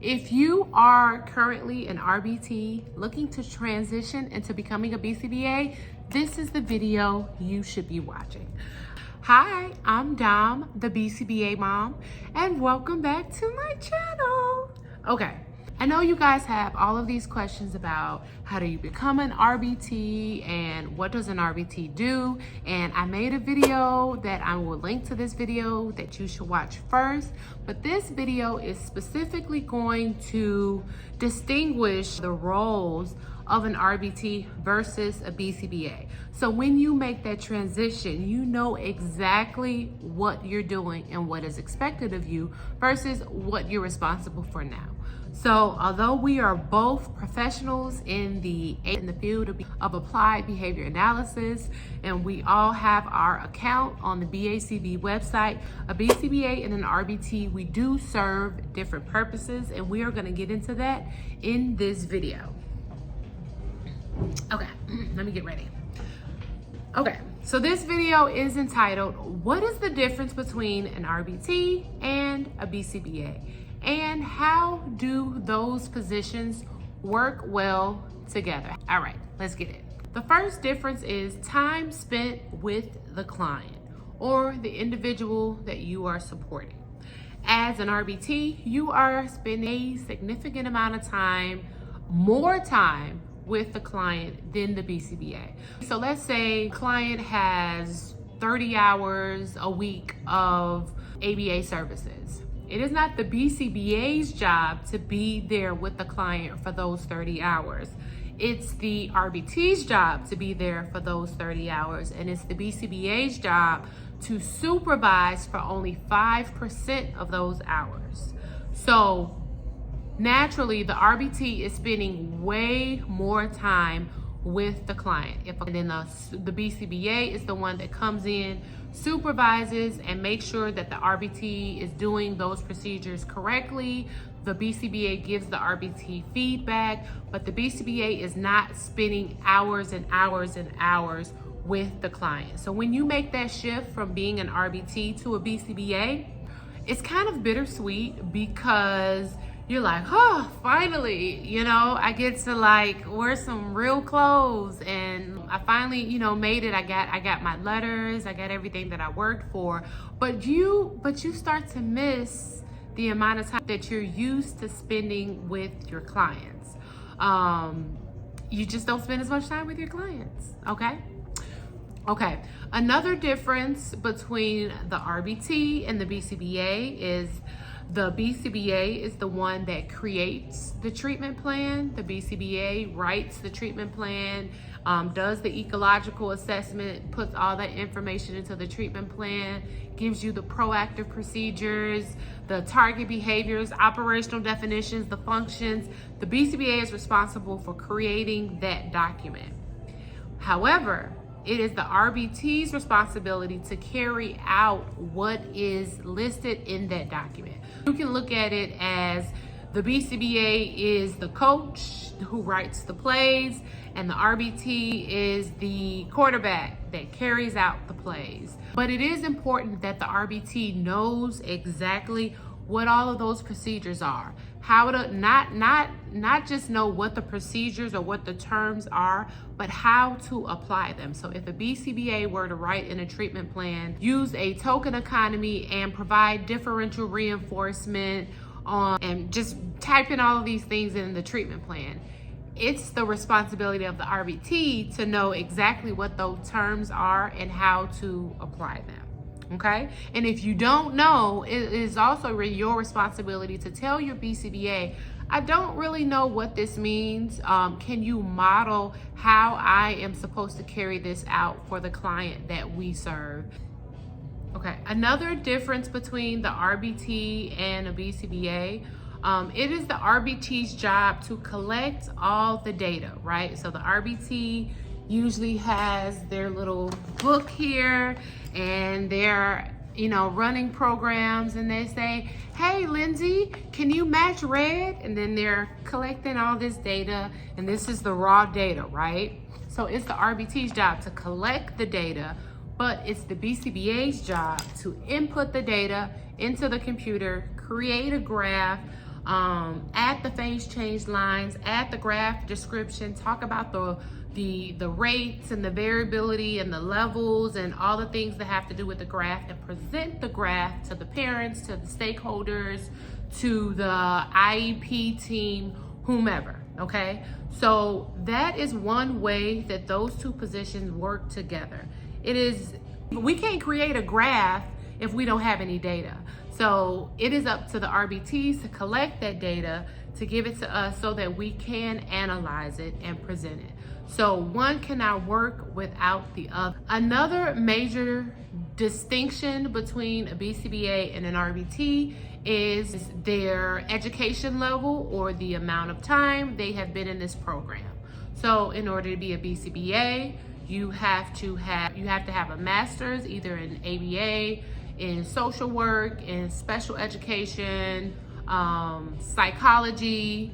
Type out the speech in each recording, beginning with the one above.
If you are currently an RBT looking to transition into becoming a BCBA, this is the video you should be watching. Hi, I'm Dom, the BCBA mom, and welcome back to my channel. Okay, I know you guys have all of these questions about how do you become an RBT and what does an RBT do, and I made a video that I will link to this video that you should watch first, but this video is specifically going to distinguish the roles of an RBT versus a BCBA. So when you make that transition, you know exactly what you're doing and what is expected of you versus what you're responsible for now. So although we are both professionals in the field of applied behavior analysis, and we all have our account on the BACB website, a BCBA and an RBT, we do serve different purposes, and we are going to get into that in this video. Okay, let me get ready. Okay, so this video is entitled, What is the difference between an RBT and a BCBA? And how do those positions work well together? All right, let's get it. The first difference is time spent with the client or the individual that you are supporting. As an RBT, you are spending a significant amount of time, more time with the client than the BCBA. So let's say client has 30 hours a week of ABA services. It is not the BCBA's job to be there with the client for those 30 hours. It's the RBT's job to be there for those 30 hours, and it's the BCBA's job to supervise for only 5% of those hours. So naturally, the RBT is spending way more time with the client. And then the BCBA is the one that comes in, supervises, and makes sure that the RBT is doing those procedures correctly. The BCBA gives the RBT feedback, but the BCBA is not spending hours and hours and hours with the client. So when you make that shift from being an RBT to a BCBA, it's kind of bittersweet because you're like, oh, finally, I get to wear some real clothes, and I finally, made it. I got my letters, I got everything that I worked for, but you start to miss the amount of time that you're used to spending with your clients. You just don't spend as much time with your clients, okay? Okay, another difference between the RBT and the BCBA is the BCBA is the one that creates the treatment plan. The BCBA writes the treatment plan, does the ecological assessment, puts all that information into the treatment plan, gives you the proactive procedures, the target behaviors, operational definitions, the functions. The BCBA is responsible for creating that document. However, it is the RBT's responsibility to carry out what is listed in that document. You can look at it as the BCBA is the coach who writes the plays, and the RBT is the quarterback that carries out the plays. But it is important that the RBT knows exactly what all of those procedures are. How to not just know what the procedures or what the terms are, but how to apply them. So if a BCBA were to write in a treatment plan, use a token economy and provide differential reinforcement and just type in all of these things in the treatment plan, it's the responsibility of the RBT to know exactly what those terms are and how to apply them. Okay, and if you don't know, it is also your responsibility to tell your BCBA, I don't really know what this means. Can you model how I am supposed to carry this out for the client that we serve? Okay, another difference between the RBT and a BCBA, it is the RBT's job to collect all the data, right? So the RBT usually has their little book here, and they're running programs, and they say, hey Lindsay, can you match red? And then they're collecting all this data, and this is the raw data, right? So it's the RBT's job to collect the data, but it's the BCBA's job to input the data into the computer, create a graph, add the phase change lines, add the graph description, talk about the rates and the variability and the levels and all the things that have to do with the graph, and present the graph to the parents, to the stakeholders, to the IEP team, whomever, okay? So that is one way that those two positions work together. We can't create a graph if we don't have any data. So it is up to the RBTs to collect that data, to give it to us so that we can analyze it and present it. So one cannot work without the other. Another major distinction between a BCBA and an RBT is their education level, or the amount of time they have been in this program. So in order to be a BCBA, you have to have a master's either in ABA, in social work, in special education, psychology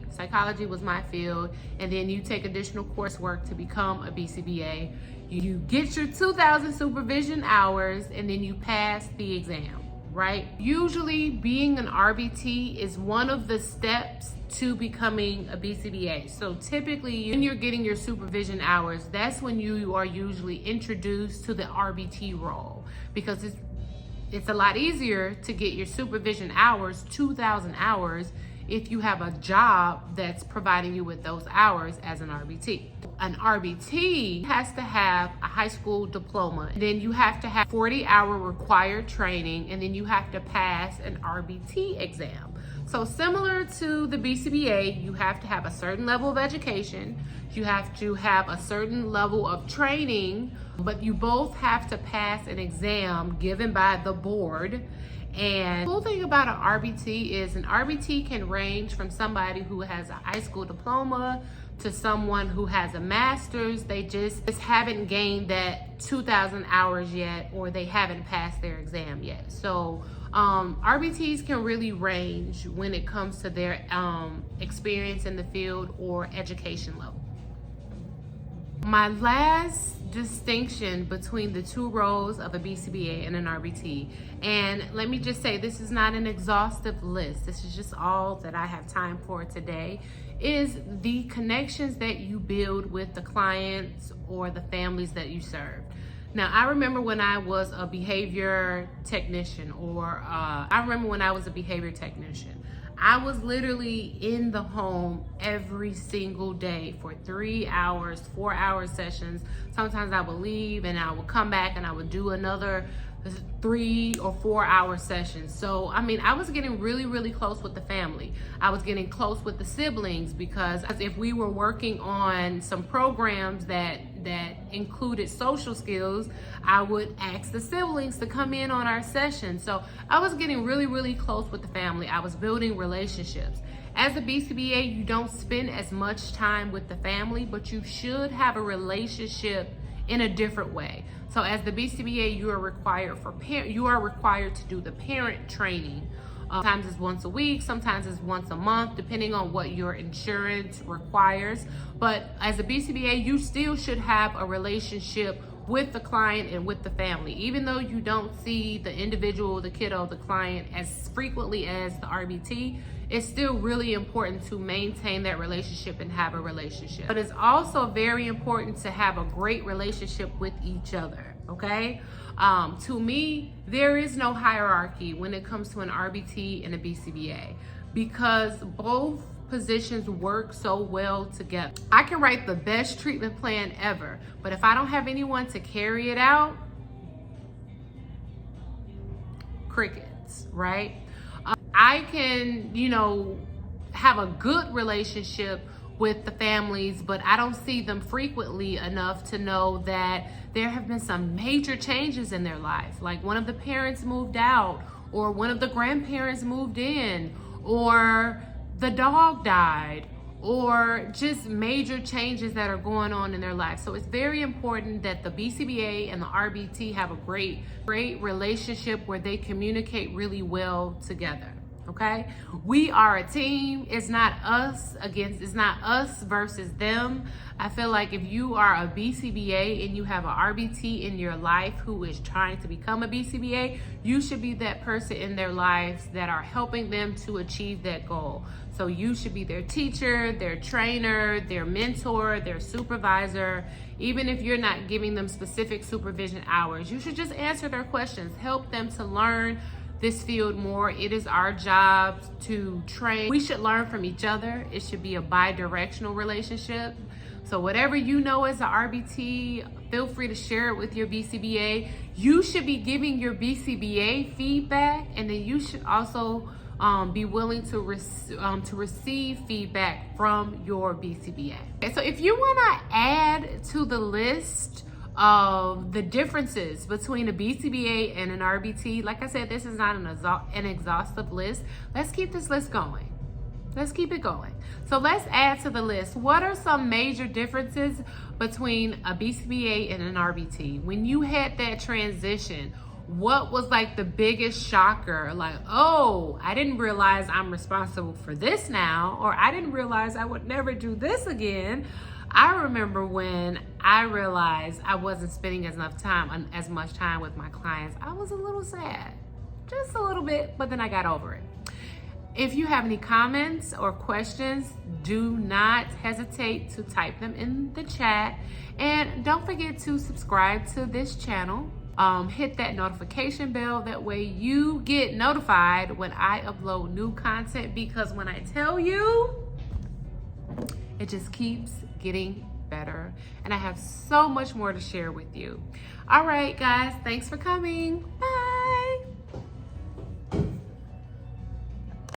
was my field, and then you take additional coursework to become a BCBA. You get your 2,000 supervision hours, and then you pass the exam, right? Usually being an RBT is one of the steps to becoming a BCBA. So typically when you're getting your supervision hours, that's when you are usually introduced to the RBT role, because it's a lot easier to get your supervision hours, 2,000 hours, if you have a job that's providing you with those hours as an RBT. An RBT has to have a high school diploma. Then you have to have 40-hour required training, and then you have to pass an RBT exam. So similar to the BCBA, you have to have a certain level of education, you have to have a certain level of training, but you both have to pass an exam given by the board. And the cool thing about an RBT is an RBT can range from somebody who has a high school diploma to someone who has a master's. They just haven't gained that 2,000 hours yet, or they haven't passed their exam yet. So RBTs can really range when it comes to their experience in the field or education level. My last distinction between the two roles of a BCBA and an RBT, and let me just say, this is not an exhaustive list, this is just all that I have time for today, is the connections that you build with the clients or the families that you serve. Now, I remember when I was a behavior technician, I was literally in the home every single day for 3 hours, 4 hour sessions. Sometimes I would leave and I would come back and I would do another 3 or 4 hour sessions. So, I mean, I was getting really, really close with the family. I was getting close with the siblings, because if we were working on some programs that included social skills, I would ask the siblings to come in on our sessions. So I was getting really, really close with the family. I was building relationships. As a BCBA, you don't spend as much time with the family, but you should have a relationship in a different way. So as the BCBA, you are required to do the parent training. Sometimes it's once a week, sometimes it's once a month, depending on what your insurance requires. But as a BCBA, you still should have a relationship with the client and with the family. Even though you don't see the individual, the kiddo, the client as frequently as the RBT, it's still really important to maintain that relationship and have a relationship. But it's also very important to have a great relationship with each other, okay? To me, there is no hierarchy when it comes to an RBT and a BCBA, because both positions work so well together. I can write the best treatment plan ever, but if I don't have anyone to carry it out, crickets, right? I can, have a good relationship with the families, but I don't see them frequently enough to know that there have been some major changes in their life. Like one of the parents moved out, or one of the grandparents moved in, or the dog died, or just major changes that are going on in their life. So it's very important that the BCBA and the RBT have a great relationship where they communicate really well together. Okay, we are a team. It's not us versus them. I feel like if you are a BCBA and you have an RBT in your life who is trying to become a BCBA, you should be that person in their lives that are helping them to achieve that goal. So you should be their teacher, their trainer, their mentor, their supervisor. Even if you're not giving them specific supervision hours, you should just answer their questions, help them to learn this field more. It is our job to train. We should learn from each other. It should be a bi-directional relationship. So whatever you know as an RBT, feel free to share it with your BCBA. You should be giving your BCBA feedback, and then you should also be willing to receive feedback from your BCBA. Okay, so if you want to add to the list of the differences between a BCBA and an RBT, like I said, this is not an exhaustive list. Let's keep this list going. Let's keep it going. So let's add to the list. What are some major differences between a BCBA and an RBT? When you had that transition, what was like the biggest shocker? Like, oh, I didn't realize I'm responsible for this now, or I didn't realize I would never do this again. I remember when I realized I wasn't spending as much time with my clients, I was a little sad, just a little bit, but then I got over it. If you have any comments or questions, do not hesitate to type them in the chat. And don't forget to subscribe to this channel. Hit that notification bell. That way you get notified when I upload new content, because when I tell you, it just keeps getting better. And I have so much more to share with you. All right, guys, thanks for coming. Bye.